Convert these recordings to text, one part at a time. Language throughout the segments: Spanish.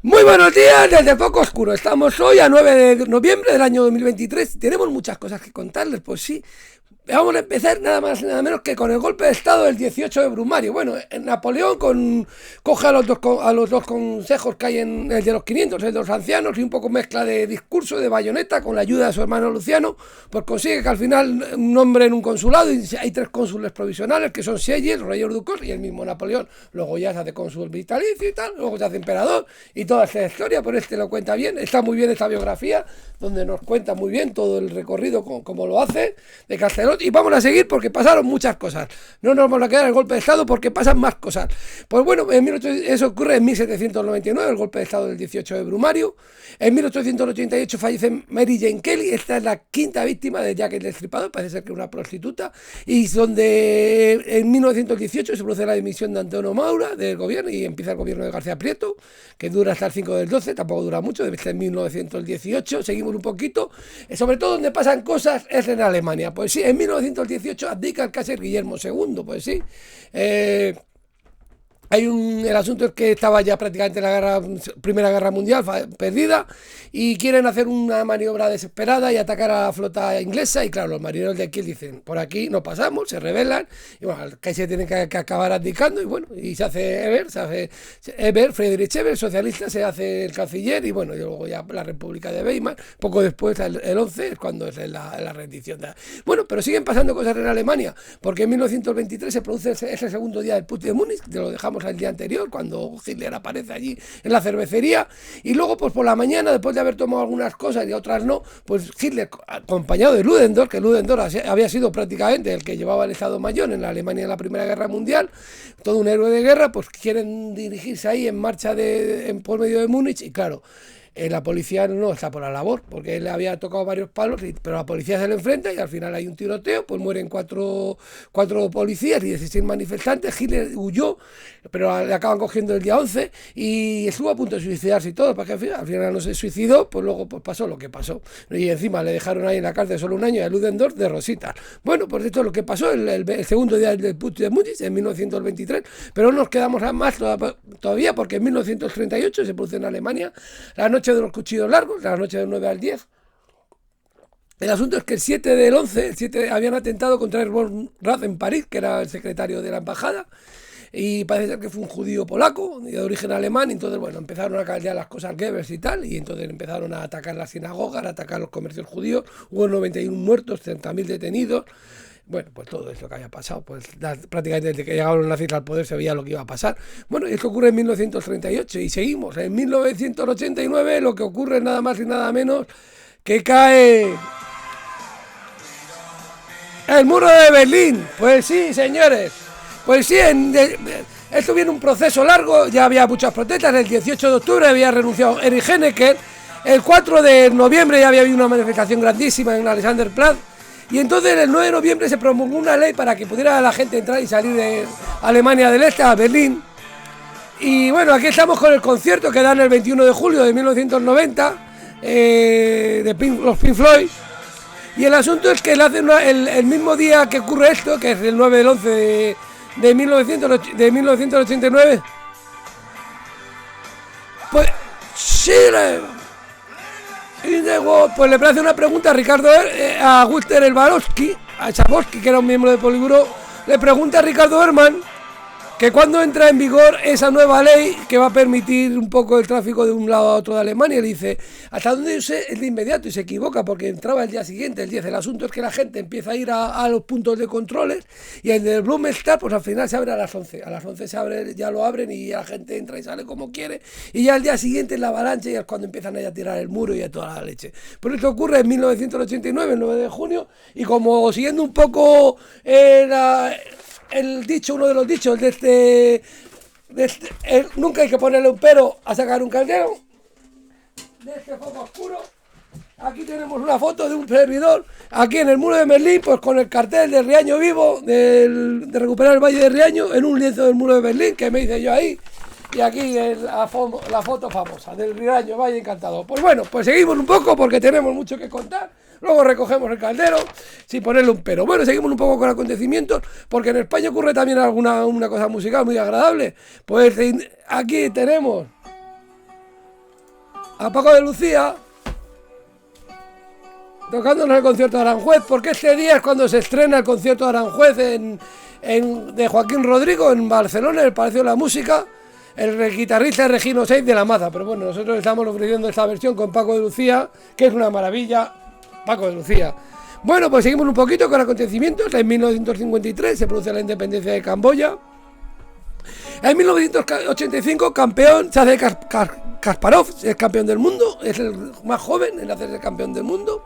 Muy buenos días desde Foco Oscuro. Estamos hoy a 9 de noviembre del año 2023. Tenemos muchas cosas que contarles, pues sí. Vamos a empezar nada más nada menos que con el golpe de estado del 18 de Brumario. Bueno, Napoleón coge a los dos consejos que hay en el de los 500, el de los ancianos, y un poco mezcla de discurso de bayoneta con la ayuda de su hermano Luciano, pues consigue que al final nombren un consulado y hay tres cónsules provisionales que son Sieyes, Reyes Ducos y el mismo Napoleón. Luego ya se hace cónsul vitalicio y tal, luego se hace emperador y toda esta historia, por este lo cuenta bien. Está muy bien esta biografía donde nos cuenta muy bien todo el recorrido como lo hace de Castellón. Y vamos a seguir porque pasaron muchas cosas. No nos vamos a quedar en el golpe de estado porque pasan más cosas. Pues bueno, eso ocurre en 1799, el golpe de estado del 18 de Brumario. En 1888 fallece Mary Jane Kelly. Esta es la quinta víctima de Jack el Destripador, parece ser que una prostituta. Y donde en 1918 se produce la dimisión de Antonio Maura del gobierno y empieza el gobierno de García Prieto, que dura hasta el 5 del 12, tampoco dura mucho, debe ser en 1918. Seguimos un poquito. Sobre todo donde pasan cosas es en Alemania. Pues sí, en 1918 abdica el Kaiser Guillermo II, pues sí. El asunto es que estaba ya prácticamente la Primera Guerra Mundial perdida y quieren hacer una maniobra desesperada y atacar a la flota inglesa. Y claro, los marineros de Kiel dicen, por aquí no pasamos, se rebelan. Y bueno, el Kaiser tiene que acabar abdicando y bueno, y se hace Eber, Friedrich Eber, socialista, se hace el canciller y bueno, y luego ya la República de Weimar. Poco después, el 11, es cuando es la rendición. Bueno, pero siguen pasando cosas en Alemania, porque en 1923 se produce ese segundo día del Putsch de Múnich, que lo dejamos el día anterior, cuando Hitler aparece allí en la cervecería, y luego pues por la mañana, después de haber tomado algunas cosas y otras no, pues Hitler, acompañado de Ludendorff, que Ludendorff había sido prácticamente el que llevaba el Estado Mayor en la Alemania en la Primera Guerra Mundial, todo un héroe de guerra, pues quieren dirigirse ahí en marcha por medio de Múnich, y claro, la policía no está por la labor, porque él había tocado varios palos, pero la policía se le enfrenta y al final hay un tiroteo, pues mueren cuatro policías y 16 manifestantes. Hitler huyó, pero le acaban cogiendo el día 11 y estuvo a punto de suicidarse y todo, para que al final no se suicidó, pues luego pues pasó lo que pasó. Y encima le dejaron ahí en la cárcel solo un año y a Ludendorff de rositas. Bueno, pues esto es lo que pasó el segundo día del Putsch de Múnich en 1923, pero no nos quedamos más todavía, porque en 1938 se produce en Alemania la noche de los cuchillos largos, la noche del 9 al 10. El asunto es que el 7 del 11, habían atentado contra Hermann Rath en París, que era el secretario de la embajada, y parece ser que fue un judío polaco de origen alemán. Y entonces bueno, empezaron a caldear las cosas Goebbels y tal, y entonces empezaron a atacar las sinagogas, a atacar los comercios judíos. Hubo 91 muertos, 30.000 detenidos. Bueno, pues todo esto que había pasado, pues prácticamente desde que llegaron los nazis al poder se veía lo que iba a pasar. Bueno, y esto ocurre en 1938 y seguimos. En 1989 lo que ocurre es nada más y nada menos que cae el muro de Berlín. Pues sí, señores. Pues sí, esto viene un proceso largo, ya había muchas protestas. El 18 de octubre había renunciado Erich Honecker. El 4 de noviembre ya había habido una manifestación grandísima en Alexanderplatz. Y entonces el 9 de noviembre se promulgó una ley para que pudiera la gente entrar y salir de Alemania del Este a Berlín. Y bueno, aquí estamos con el concierto que dan el 21 de julio de 1990 de los Pink Floyd. Y el asunto es que él hace el mismo día que ocurre esto, que es el 9 del 11 de 1989. Pues sí, pues le hace una pregunta a Ricardo a Walter Elbarowski, a Chabowski, que era un miembro de Politburo. Le pregunta a Ricardo Herman que cuando entra en vigor esa nueva ley que va a permitir un poco el tráfico de un lado a otro de Alemania. Y le dice, ¿hasta dónde yo sé? Es de inmediato, y se equivoca porque entraba el día siguiente, el 10. El asunto es que la gente empieza a ir a los puntos de controles, y el del Blumenstadt pues al final se abre a las 11. A las 11 se abre, ya lo abren y la gente entra y sale como quiere, y ya el día siguiente es la avalancha y es cuando empiezan a tirar el muro y a toda la leche. Pero esto ocurre en 1989, el 9 de junio, y como siguiendo un poco uno de los dichos de nunca hay que ponerle un pero a sacar un caldero. De este foco oscuro, aquí tenemos una foto de un servidor aquí en el muro de Berlín, pues con el cartel del Riaño vivo, de recuperar el Valle de Riaño, en un lienzo del muro de Berlín que me hice yo ahí. Y aquí la foto famosa del Riaño, Valle Encantado. Pues bueno, pues seguimos un poco porque tenemos mucho que contar. Luego recogemos el caldero sin ponerle un pero. Bueno, seguimos un poco con acontecimientos, porque en España ocurre también una cosa musical muy agradable. Pues aquí tenemos a Paco de Lucía tocándonos el concierto de Aranjuez, porque este día es cuando se estrena el concierto de Aranjuez de Joaquín Rodrigo en Barcelona, en el Palacio de la Música. El guitarrista es Regino Seid de la Maza, pero bueno, nosotros estamos ofreciendo esta versión con Paco de Lucía, que es una maravilla, Paco de Lucía. Bueno, pues seguimos un poquito con acontecimientos. En 1953 se produce la independencia de Camboya. En 1985 campeón se hace Kasparov, es campeón del mundo, es el más joven en hacerse campeón del mundo,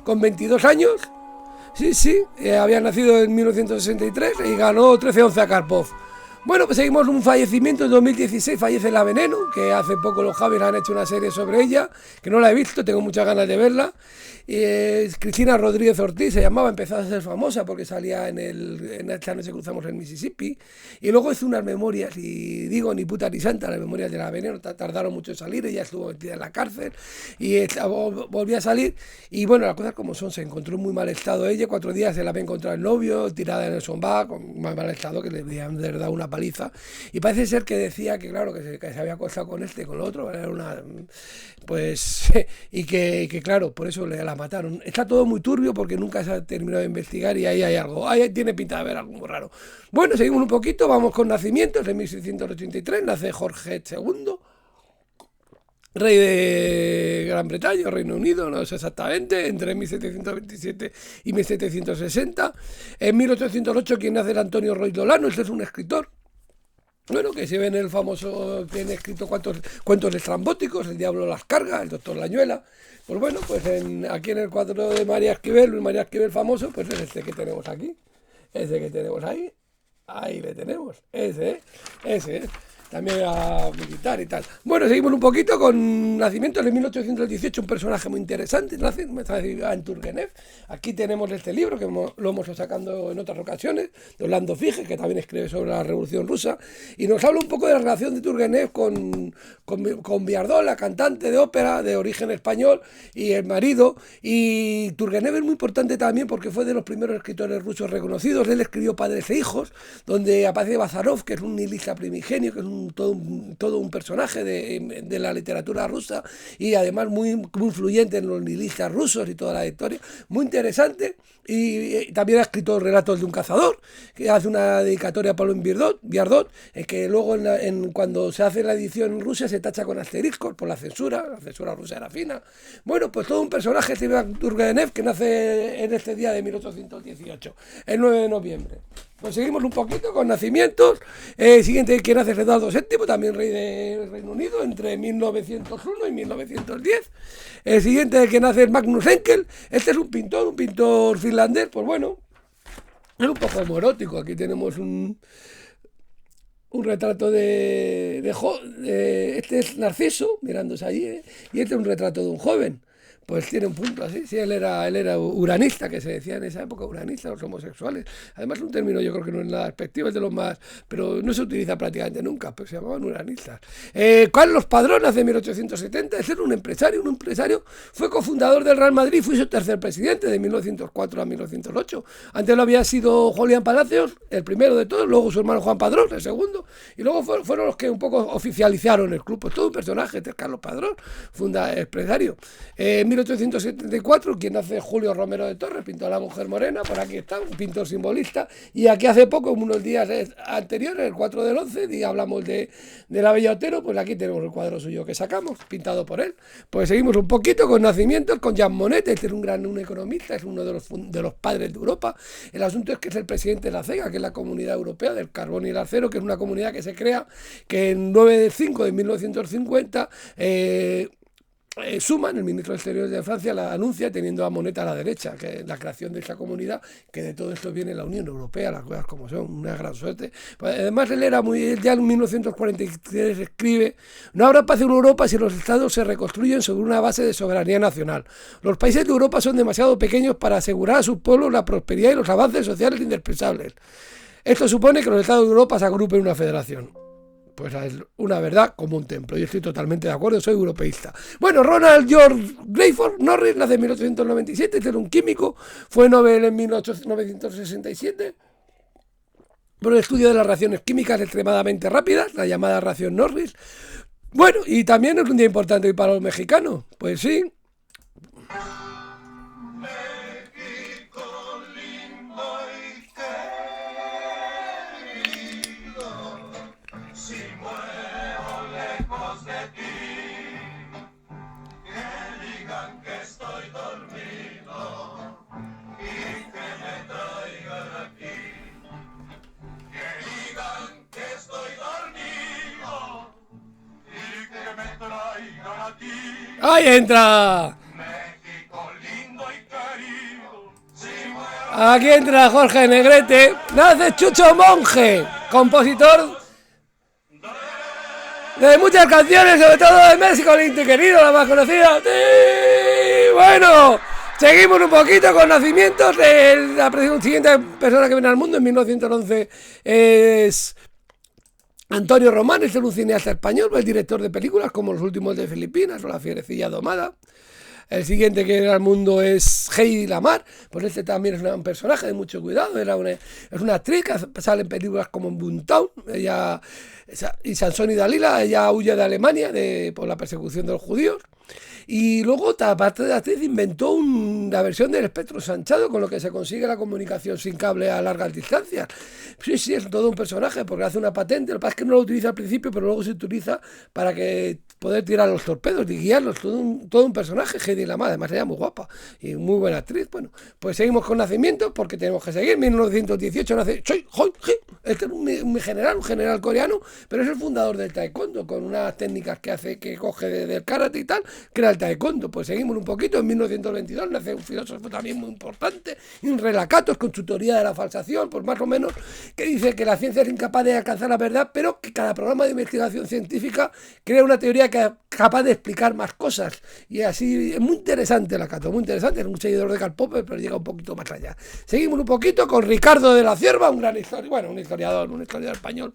con 22 años. Sí, había nacido en 1963 y ganó 13-11 a Karpov. Bueno, pues seguimos un fallecimiento en 2016, fallece la Veneno, que hace poco los Javis han hecho una serie sobre ella, que no la he visto, tengo muchas ganas de verla. Cristina Rodríguez Ortiz se llamaba, empezó a ser famosa porque salía en esta noche cruzamos el Mississippi, y luego hizo unas memorias, y digo ni puta ni santa, las memorias de la Veneno, tardaron mucho en salir, ella estuvo metida en la cárcel, y volvió a salir, y bueno, las cosas como son, se encontró en muy mal estado ella, 4 días se la había encontrado el novio, tirada en el sofá, con mal estado, que le habían dado una paliza, y parece ser que decía que claro, que se había acostado con este y con lo otro, era una, pues, y que claro, por eso la mataron. Está todo muy turbio porque nunca se ha terminado de investigar y ahí hay algo, ahí tiene pinta de haber algo muy raro. Bueno, seguimos un poquito, vamos con nacimientos. En 1683 nace Jorge II, rey de Gran Bretaña, Reino Unido, no sé exactamente, entre 1727 y 1760. En 1808 quien nace era Antonio Roy Lolano, este es un escritor. Bueno, que se ve en el famoso, tiene escrito cuentos estrambóticos, El diablo las carga, El doctor Lañuela. Pues bueno, pues aquí en el cuadro de María Esquivel, Luis María Esquivel famoso, pues es este que tenemos aquí, ese que tenemos ahí le tenemos, ese es. También era militar y tal. Bueno, seguimos un poquito con nacimientos de 1818, un personaje muy interesante, nace en Turgenev. Aquí tenemos este libro que lo hemos ido sacando en otras ocasiones, de Orlando Figes, que también escribe sobre la Revolución Rusa, y nos habla un poco de la relación de Turgenev con Viardot, la cantante de ópera de origen español, y el marido. Y Turgenev es muy importante también porque fue de los primeros escritores rusos reconocidos. Él escribió Padres e Hijos, donde aparece Bazarov, que es un nihilista primigenio, que es todo un personaje de la literatura rusa, y además muy influyente en los nihilistas rusos y toda la historia, muy interesante. Y también ha escrito Relatos de un cazador, que hace una dedicatoria a Pablo Viardot, que luego cuando se hace la edición en Rusia se tacha con asteriscos por la censura rusa era fina. Bueno, pues todo un personaje, Turgenev, que nace en este día de 1818, el 9 de noviembre. Pues seguimos un poquito con nacimientos. Siguiente que nace es Eduardo VII, también rey de Reino Unido, entre 1901 y 1910. El siguiente que nace es Magnus Enkel. Este es un pintor finlandés, pues bueno, es un poco homoerótico. Aquí tenemos un retrato este es Narciso, mirándose allí, y este es un retrato de un joven. Pues tiene un punto así, sí, él era uranista, que se decía en esa época, uranista, los homosexuales. Además, un término yo creo que no es nada despectivo, es de los más, pero no se utiliza prácticamente nunca, pero se llamaban uranistas. Carlos Padrón nace en 1870, es un empresario, fue cofundador del Real Madrid, fue su tercer presidente de 1904 a 1908. Antes lo había sido Julián Palacios, el primero de todos, luego su hermano Juan Padrón, el segundo, y luego fueron los que un poco oficializaron el club. Pues todo un personaje, este es Carlos Padrón, empresario. 1874, quien hace Julio Romero de Torres, pintó a la mujer morena, por aquí está, un pintor simbolista, y aquí hace poco, unos días anteriores, el 4 del 11, y hablamos de la Bella Otero, pues aquí tenemos el cuadro suyo que sacamos, pintado por él. Pues seguimos un poquito con nacimientos, con Jean Monnet, este es un economista, es uno de los padres de Europa. El asunto es que es el presidente de la CEGA, que es la Comunidad Europea del Carbón y el Acero, que es una comunidad que se crea, que en 9 de 5 de 1950... Schuman, el ministro de Exteriores de Francia, la anuncia teniendo a Monnet a la derecha, que es la creación de esa comunidad, que de todo esto viene la Unión Europea, las cosas como son, una gran suerte. Pues además él ya en 1943 escribe: no habrá paz en Europa si los estados se reconstruyen sobre una base de soberanía nacional. Los países de Europa son demasiado pequeños para asegurar a sus pueblos la prosperidad y los avances sociales indispensables. Esto supone que los estados de Europa se agrupen en una federación. Pues es una verdad como un templo. Yo estoy totalmente de acuerdo, soy europeísta. Bueno, Ronald George Rayford Norris nace en 1897, era un químico, fue Nobel en 1967 por el estudio de las reacciones químicas extremadamente rápidas, la llamada reacción Norris. Bueno, y también es un día importante hoy para los mexicanos. Pues sí. ¡Ahí entra! Aquí entra Jorge Negrete. Nace Chucho Monje, compositor de muchas canciones, sobre todo de México Lindo Querido, la más conocida. ¡Sí! Bueno, seguimos un poquito con nacimientos de la siguiente persona que viene al mundo en 1911. Es Antonio Román, es un cineasta español, el director de películas como Los últimos de Filipinas o La fierecilla domada. El siguiente que viene al mundo es Heidi Lamar, pues este también es un personaje de mucho cuidado, es una actriz que sale en películas como en Boomtown, ella y Sansón y Dalila. Ella huye de Alemania por la persecución de los judíos. Y luego, aparte de actriz, inventó una versión del espectro ensanchado, con lo que se consigue la comunicación sin cable a largas distancias. Sí, es todo un personaje, porque hace una patente. Lo que pasa es que no lo utiliza al principio, pero luego se utiliza para poder tirar los torpedos y guiarlos. Todo un personaje, Heidi Lamar. Además, ella muy guapa y muy buena actriz. Bueno, pues seguimos con nacimientos, porque tenemos que seguir. En 1918 nace Choi Hong-hee. Este es un general coreano, pero es el fundador del taekwondo, con unas técnicas que coge del karate y tal, crea el taekwondo. Pues seguimos un poquito. En 1922 nace un filósofo también muy importante, un relacatos con su teoría de la falsación, pues más o menos, que dice que la ciencia es incapaz de alcanzar la verdad, pero que cada programa de investigación científica crea una teoría que es capaz de explicar más cosas. Y así es muy interesante Lakatos, muy interesante. Es un seguidor de Karl Popper, pero llega un poquito más allá. Seguimos un poquito con Ricardo de la Cierva, un gran historiador, un historiador español.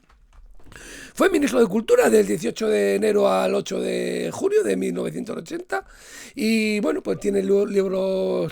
Fue ministro de Cultura del 18 de enero al 8 de junio de 1980 y bueno, pues tiene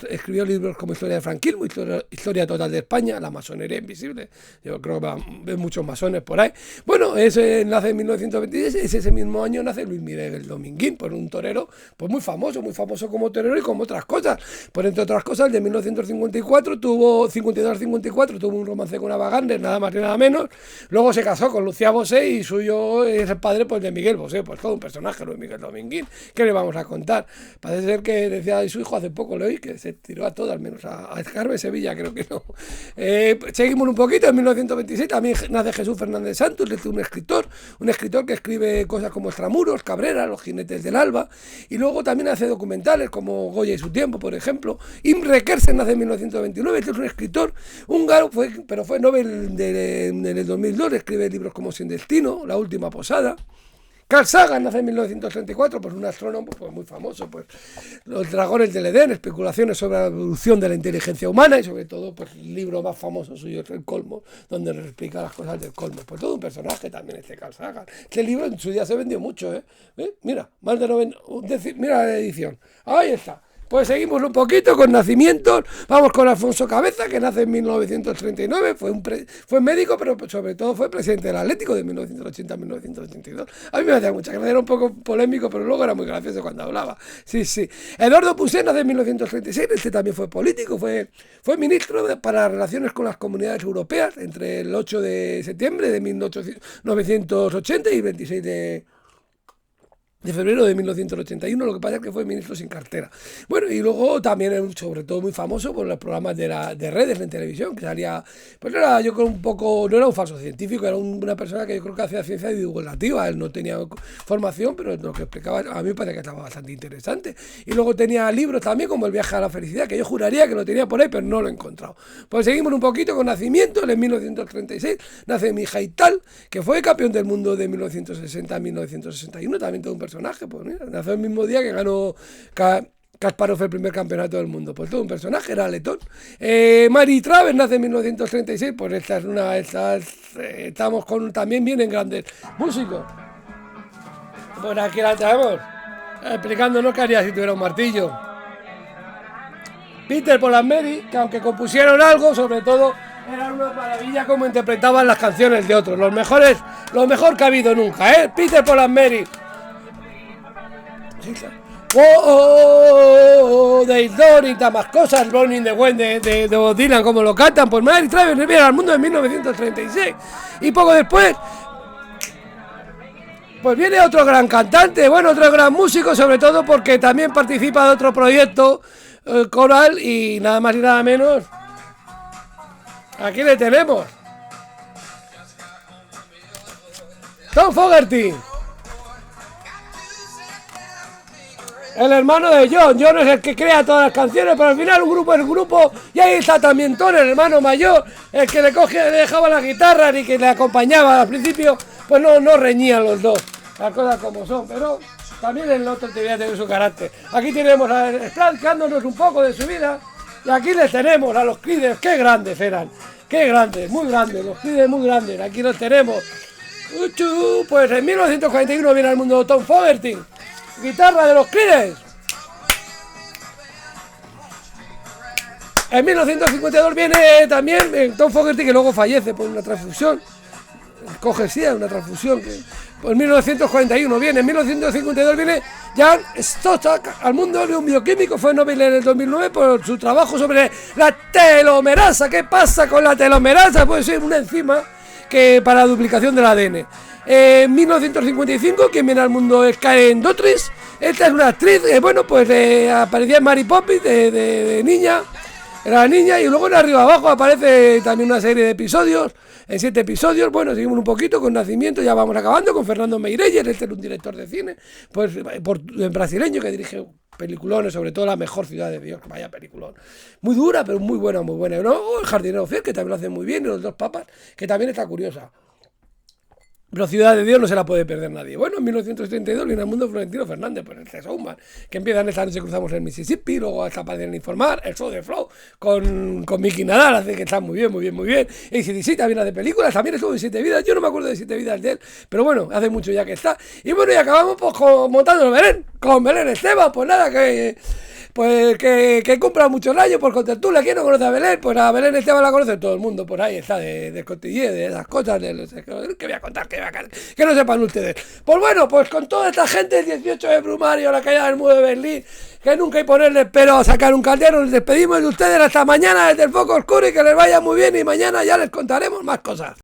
escribió libros como Historia de franquismo, Historia total de España, La masonería invisible. Yo creo que ven muchos masones por ahí. Bueno, ese nace en 1926, ese mismo año nace Luis Miguel el Dominguín, por un torero pues muy famoso como torero y como otras cosas. Pues entre otras cosas, el de 1954 tuvo 52-54 tuvo un romance con Ava Gardner, nada más y nada menos. Luego se casó con Lucía Bosé y suyo es el padre pues de Miguel Bosé, pues todo un personaje, Luis Miguel Dominguín. ¿Qué le vamos a contar? Parece ser que decía de su hijo hace poco, le oí, que se tiró a todo, al menos a Carmen Sevilla, creo que no. Seguimos un poquito, en 1926 también nace Jesús Fernández Santos, un escritor que escribe cosas como Extramuros, Cabrera, Los jinetes del alba, y luego también hace documentales como Goya y su tiempo, por ejemplo. Imre Kersen nace en 1929, este es un escritor húngaro, pero fue Nobel en el 2002, escribe libros como Sin Destino, La última posada. Carl Sagan nace en 1934, pues un astrónomo pues muy famoso, pues Los dragones del Edén, especulaciones sobre la evolución de la inteligencia humana y sobre todo pues el libro más famoso suyo es El Colmo, donde nos explica las cosas del colmo. Pues todo un personaje también este Carl Sagan. Este libro en su día se vendió mucho, ¿eh? Mira, más de 90, mira la edición. Ahí está. Pues seguimos un poquito con nacimientos. Vamos con Alfonso Cabeza, que nace en 1939. Fue médico, pero sobre todo fue presidente del Atlético de 1980 a 1982. A mí me hacía mucha gracia, era un poco polémico, pero luego era muy gracioso cuando hablaba. Sí. Eduardo Poussin nace en 1936. Este también fue político, fue ministro para relaciones con las comunidades europeas entre el 8 de septiembre de 1980 y el 26 de febrero de 1981, lo que pasa es que fue ministro sin cartera. Bueno, y luego también, sobre todo, muy famoso por los programas de redes en televisión, que salía, pues era, yo creo, no era un falso científico, era una persona que yo creo que hacía ciencia divulgativa. Él no tenía formación, pero lo que explicaba a mí me parece que estaba bastante interesante. Y luego tenía libros también, como El viaje a la felicidad, que yo juraría que lo tenía por ahí, pero no lo he encontrado. Pues seguimos un poquito con nacimientos. En 1936 nace Mijail Tal, que fue campeón del mundo de 1960 a 1961, también todo un personaje. Pues mira, nació el mismo día que ganó Kasparov el primer campeonato del mundo. Pues todo un personaje, era letón. Mary Travers nace en 1936. Pues esta es estamos con, también vienen grandes músicos. Pues aquí la traemos, explicándonos qué haría si tuviera un martillo. Peter Paul and Mary, que aunque compusieron algo, sobre todo era una maravilla como interpretaban las canciones de otros. Lo mejor que ha habido nunca, ¿eh? Peter Paul and Mary. Sí, claro. Oh, they don't y más cosas, Running the Wind de Bob Dylan, como lo cantan, pues Mary Travis viene al mundo en 1936 y poco después pues viene otro gran cantante, bueno, otro gran músico, sobre todo porque también participa de otro proyecto coral y nada más y nada menos. Aquí le tenemos Tom Fogerty, el hermano de John. John es el que crea todas las canciones, pero al final un grupo es un grupo. Y ahí está también Tony, el hermano mayor, el que le dejaba la guitarra y que le acompañaba al principio. Pues no reñían los dos, las cosas como son, pero también el otro debía tener su carácter. Aquí tenemos a explicándonos un poco de su vida. Y aquí les tenemos a los Creedence, qué grandes eran, qué grandes, muy grandes, los Creedence muy grandes. Aquí los tenemos. Pues en 1941 viene al mundo Tom Fogerty, guitarra de los Creedence. En 1952 viene también Tom Fogerty, que luego fallece por una transfusión, coge SIDA, una transfusión. Pues en 1941 viene, en 1952 viene Jan Stosak al mundo, de un bioquímico, fue Nobel en el 2009 por su trabajo sobre la telomerasa. ¿Qué pasa con la telomerasa? Puede ser una enzima que para la duplicación del ADN. En 1955, quien viene al mundo es Karen Dotrice. Esta es una actriz, bueno, pues aparecía en Mary Poppins de niña, era niña, y luego en Arriba Abajo aparece también una serie de episodios, en 7 episodios. Bueno, seguimos un poquito con Nacimiento, ya vamos acabando, con Fernando Meirelles, este es un director de cine, pues brasileño, que dirige peliculones, sobre todo La Mejor Ciudad de Dios, que vaya peliculón. Muy dura, pero muy buena, muy buena. ¿No? El Jardinero Fiel, que también lo hace muy bien, y Los Dos Papas, que también está curiosa. Pero Ciudad de Dios no se la puede perder nadie. Bueno, en 1932 viene al mundo Florentino Fernández, pues el Showman, que empieza en esta noche cruzamos el Mississippi, luego es capaz de informar, el show de Flow, con Mickey Nadal, hace que está muy bien, muy bien, muy bien. Y si también hace películas, también estuvo en 7 vidas, yo no me acuerdo de 7 vidas de él, pero bueno, hace mucho ya que está. Y bueno, y acabamos pues montando el Belén, con Belén Esteban, pues nada, que cumpla muchos años por contertulia. ¿Quién no conoce a Belén? Pues a Belén Esteban la conoce todo el mundo, por ahí está, de cotillé, de esas cosas, que voy a contar, que no sepan ustedes. Pues bueno, pues con toda esta gente, el 18 de Brumario, la caída del muro de Berlín, que nunca hay ponerle pero a sacar un caldero, les despedimos de ustedes hasta mañana desde el foco oscuro y que les vaya muy bien, y mañana ya les contaremos más cosas.